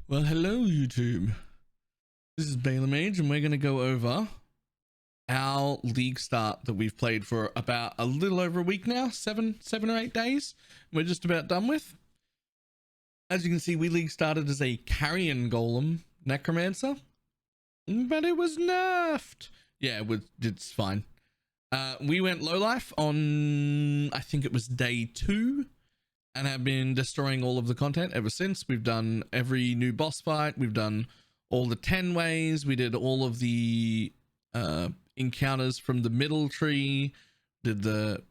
Well, hello YouTube. This is BalorMage, and we're going to go over our league start that we've played for about a little over a week now, seven or 8 days. We're just about done with. As you can see, we league started as a carrion golem necromancer, but it was nerfed. Yeah, it's fine. We went low life on, I think it was day 2. And have been destroying all of the content ever since. We've done every new boss fight. We've done all the 10 ways. We did all of the encounters from the middle tree. Did the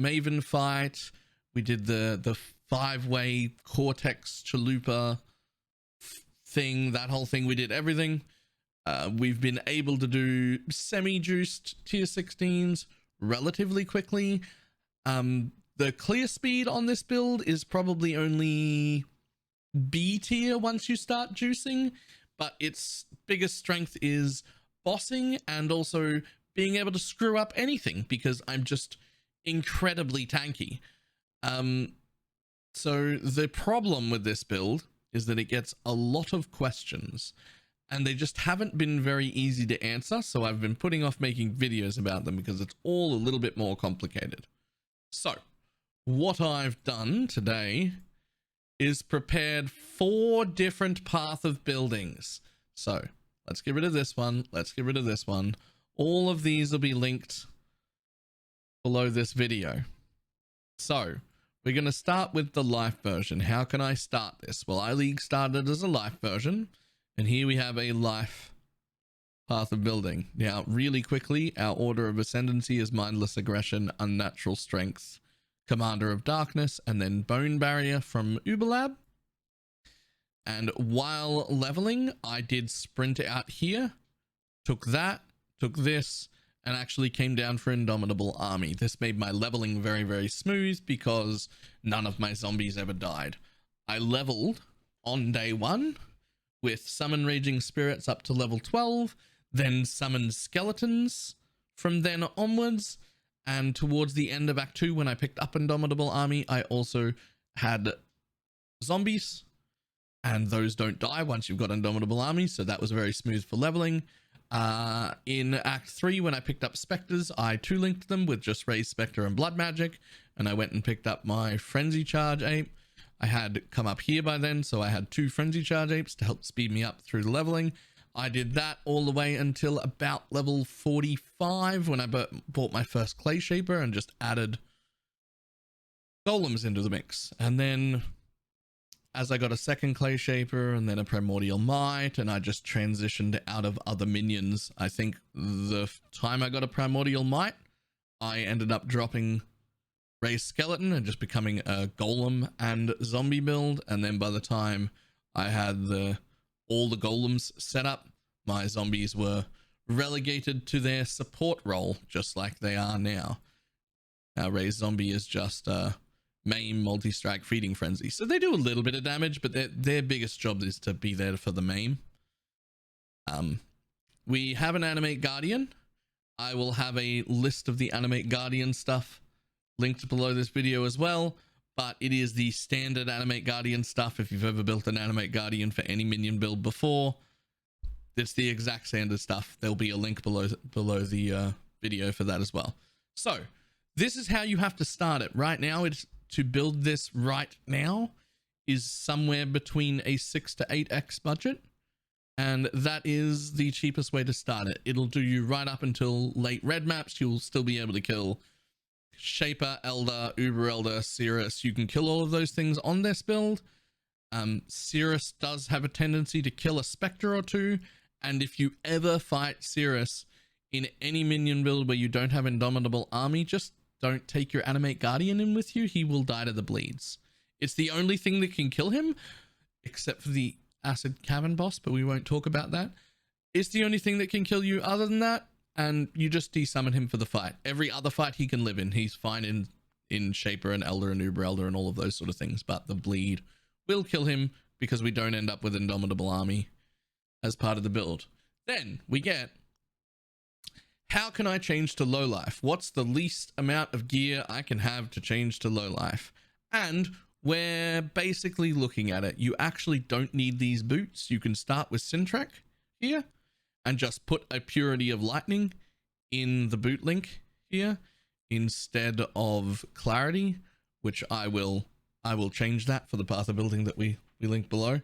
Maven fight. We did the 5-way Cortex Chalupa thing. That whole thing. We did everything. We've been able to do semi-juiced tier 16s relatively quickly. The clear speed on this build is probably only B tier once you start juicing, but its biggest strength is bossing and also being able to screw up anything because I'm just incredibly tanky. So the problem with this build is that it gets a lot of questions and they just haven't been very easy to answer. So I've been putting off making videos about them because it's all a little bit more complicated. So what I've done today is prepared 4 different path of buildings. So let's get rid of this one. Let's get rid of this one. All of these will be linked below this video. So we're going to start with the life version. How can I start this? Well, I league started as a life version, and here we have a life path of building. Now, really quickly, our order of ascendancy is mindless aggression, unnatural strength, Commander of Darkness, and then Bone Barrier from Uberlab. And while leveling, I did sprint out here, took that, took this, and actually came down for Indomitable Army. This made my leveling very, very smooth because none of my zombies ever died. I leveled on day 1 with Summon Raging Spirits up to level 12, then summoned Skeletons from then onwards. And towards the end of Act 2, when I picked up Indomitable Army, I also had zombies. And those don't die once you've got Indomitable Army, so that was very smooth for leveling. In Act 3, when I picked up Spectres, I 2-linked them with just Raise Spectre and Blood Magic. And I went and picked up my Frenzy Charge Ape. I had come up here by then, so I had 2 Frenzy Charge Apes to help speed me up through the leveling. I did that all the way until about level 45 when I bought my first Clay Shaper and just added golems into the mix. And then as I got a second Clay Shaper and then a Primordial Might, and I just transitioned out of other minions. I think the time I got a Primordial Might, I ended up dropping Raised Skeleton and just becoming a Golem and Zombie build. And then by the time I had all the golems set up, my zombies were relegated to their support role, just like they are now. Our Raised Zombie is just maim, multi-strike, feeding frenzy. So they do a little bit of damage, but their biggest job is to be there for the maim. We have an Animate Guardian. I will have a list of the Animate Guardian stuff linked below this video as well. But it is the standard Animate Guardian stuff. If you've ever built an Animate Guardian for any minion build before, it's the exact standard stuff. There'll be a link below the video for that as well. So this is how you have to start it. Right now, it's to build this right now is somewhere between a 6 to 8x budget. And that is the cheapest way to start it. It'll do you right up until late red maps. You'll still be able to kill Shaper, Elder, Uber Elder, Cirrus. You can kill all of those things on this build. Cirrus does have a tendency to kill a Spectre or 2, and if you ever fight Cirrus in any minion build where you don't have Indomitable Army, just don't take your Animate Guardian in with you. He will die to the bleeds. It's the only thing that can kill him, except for the Acid Cavern boss, but we won't talk about that. It's the only thing that can kill you. Other than that, and you just desummon him for the fight. Every other fight he can live in. He's fine in Shaper and Elder and Uber Elder and all of those sort of things. But the bleed will kill him because we don't end up with Indomitable Army as part of the build. Then we get, how can I change to low life? What's the least amount of gear I can have to change to low life? And we're basically looking at it. You actually don't need these boots. You can start with Sintrek here and just put a Purity of Lightning in the boot link here instead of Clarity, which I will change that for the path of building that we link below.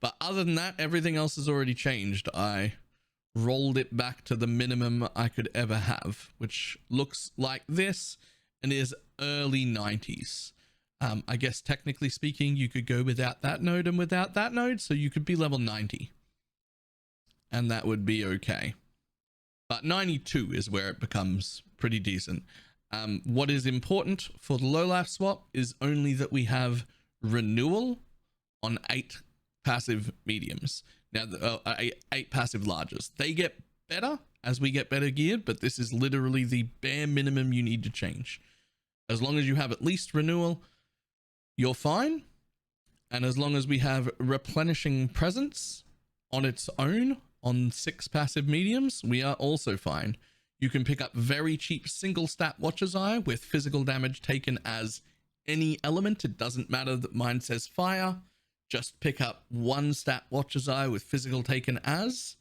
But other than that, everything else is already changed. I rolled it back to the minimum I could ever have, which looks like this and is early 90s. I guess technically speaking, you could go without that node and without that node, so you could be level 90. And that would be okay. But 92 is where it becomes pretty decent. What is important for the low life swap is only that we have renewal on 8 passive mediums. Now, 8 passive larges. They get better as we get better geared, but this is literally the bare minimum you need to change. As long as you have at least renewal, you're fine. And as long as we have replenishing presence on its own on 6 passive mediums, we are also fine. You can pick up very cheap single stat Watcher's Eye with physical damage taken as any element. It doesn't matter that mine says fire. Just pick up 1 stat Watcher's Eye with physical taken as.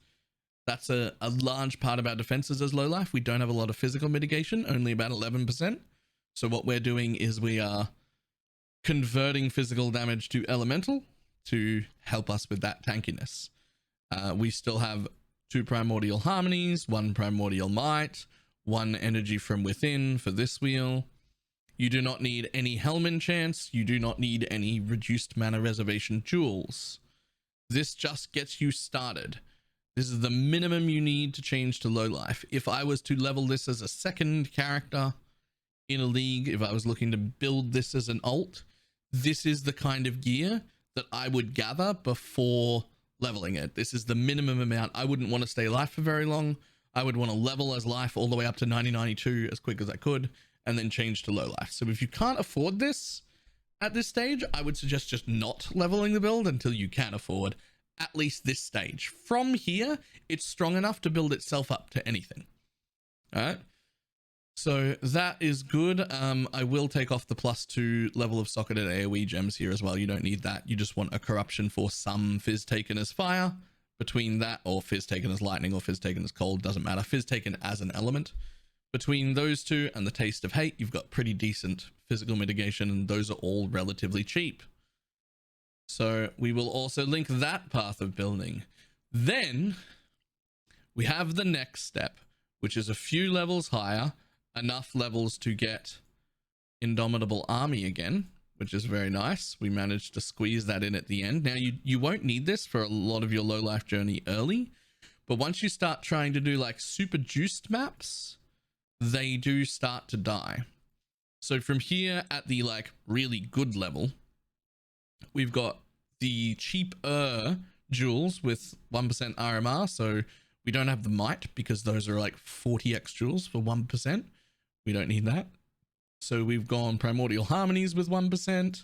That's a large part of our defenses as low life. We don't have a lot of physical mitigation, only about 11%. So what we're doing is we are converting physical damage to elemental to help us with that tankiness. We still have 2 primordial harmonies, 1 primordial might, 1 energy from within for this wheel. You do not need any helm enchants. You do not need any reduced mana reservation jewels. This just gets you started. This is the minimum you need to change to low life. If I was to level this as a second character in a league, if I was looking to build this as an alt, this is the kind of gear that I would gather before leveling it. This is the minimum amount. I wouldn't want to stay life for very long. I would want to level as life all the way up to 9092 as quick as I could, and then change to low life. So if you can't afford this at this stage, I would suggest just not leveling the build until you can afford at least this stage. From here, it's strong enough to build itself up to anything. All right. So that is good. I will take off the +2 level of socketed AoE gems here as well. You don't need that. You just want a corruption for some fizz taken as fire. Between that, or fizz taken as lightning, or fizz taken as cold, doesn't matter. Fizz taken as an element. Between those two and the taste of hate, you've got pretty decent physical mitigation, and those are all relatively cheap. So we will also link that path of building. Then we have the next step, which is a few levels higher, enough levels to get Indomitable Army again, which is very nice. We managed to squeeze that in at the end. Now you won't need this for a lot of your low life journey early, but once you start trying to do like super juiced maps, they do start to die. So from here at the like really good level, we've got the cheaper jewels with 1% RMR. So we don't have the might because those are like 40x jewels for 1%. We don't need that. So we've gone primordial harmonies with 1%,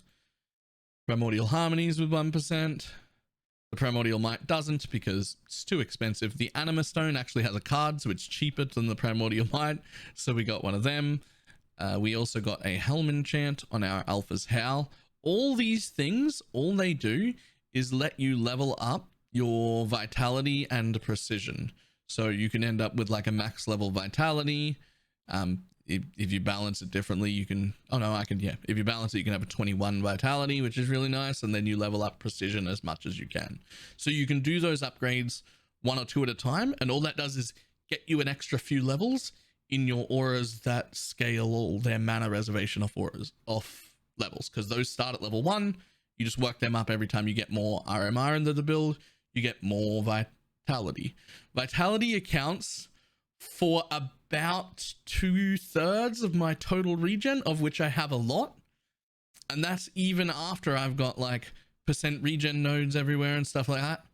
primordial harmonies with 1%. The primordial might doesn't because it's too expensive. The anima stone actually has a card, so it's cheaper than the primordial might. So we got one of them. We also got a helm enchant on our Alpha's Howl. All these things, all they do is let you level up your vitality and precision. So you can end up with like a max level vitality. If you balance it differently, you can, if you balance it, you can have a 21 vitality, which is really nice. And then you level up precision as much as you can. So you can do those upgrades 1 or 2 at a time. And all that does is get you an extra few levels in your auras that scale all their mana reservation off levels. Because those start at level 1. You just work them up every time you get more RMR into the build. You get more vitality. Vitality accounts for about 2/3 of my total regen, of which I have a lot. And that's even after I've got like % regen nodes everywhere and stuff like that.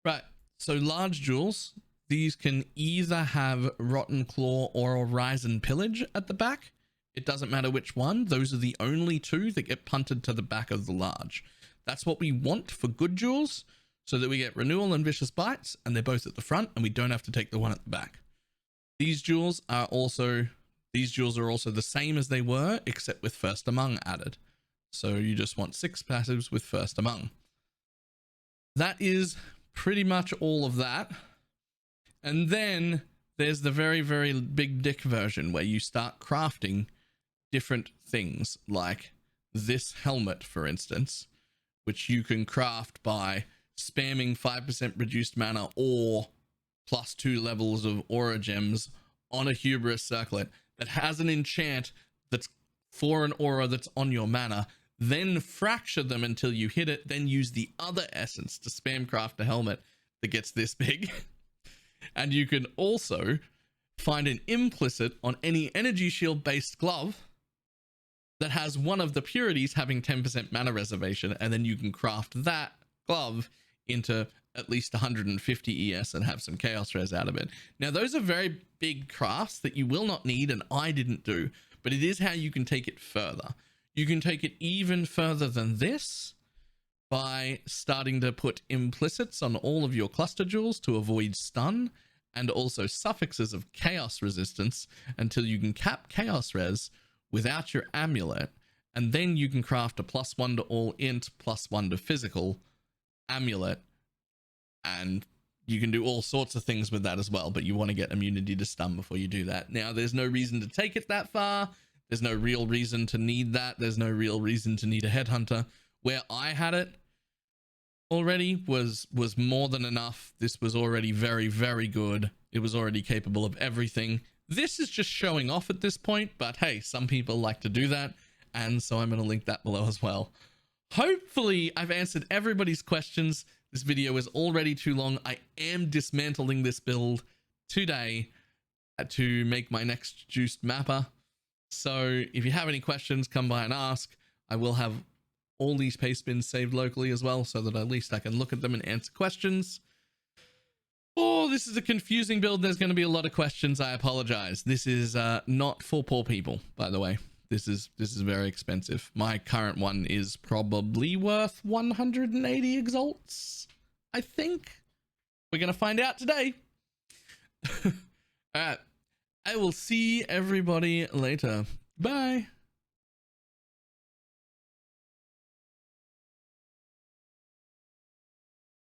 Right. So large jewels, these can either have Rotten Claw or a Risen Pillage at the back. It doesn't matter which one. Those are the only 2 that get punted to the back of the large. That's what we want for good jewels, so that we get Renewal and Vicious Bites, and they're both at the front, and we don't have to take the one at the back. These jewels are also the same as they were, except with First Among added. So you just want 6 passives with First Among. That is pretty much all of that. And then there's the very, very big dick version where you start crafting different things, like this helmet, for instance, which you can craft by spamming 5% reduced mana or +2 levels of aura gems on a hubris circlet that has an enchant that's for an aura that's on your mana, then fracture them until you hit it, then use the other essence to spam craft a helmet that gets this big. And you can also find an implicit on any energy shield based glove that has one of the purities having 10% mana reservation, and then you can craft that glove into at least 150 ES and have some chaos res out of it. Now, those are very big crafts that you will not need, and I didn't do, but it is how you can take it further. You can take it even further than this by starting to put implicits on all of your cluster jewels to avoid stun, and also suffixes of chaos resistance until you can cap chaos res without your amulet, and then you can craft a +1 to all int, +1 to physical amulet, and you can do all sorts of things with that as well, but you want to get immunity to stun before you do that. Now, there's no reason to take it that far. There's no real reason to need that. There's no real reason to need a headhunter. Where I had it already was more than enough. This was already very, very good. It was already capable of everything. This is just showing off at this point, but hey, some people like to do that, and so I'm going to link that below as well. Hopefully I've answered everybody's questions. This video is already too long. I am dismantling this build today to make my next juiced mapper. So if you have any questions, come by and ask. I will have all these paste bins saved locally as well, so that at least I can look at them and answer questions. Oh, this is a confusing build. There's going to be a lot of questions. I apologize. This is not for poor people, by the way. This is very expensive. My current one is probably worth 180 exalts, I think. We're going to find out today. All right. I will see everybody later. Bye.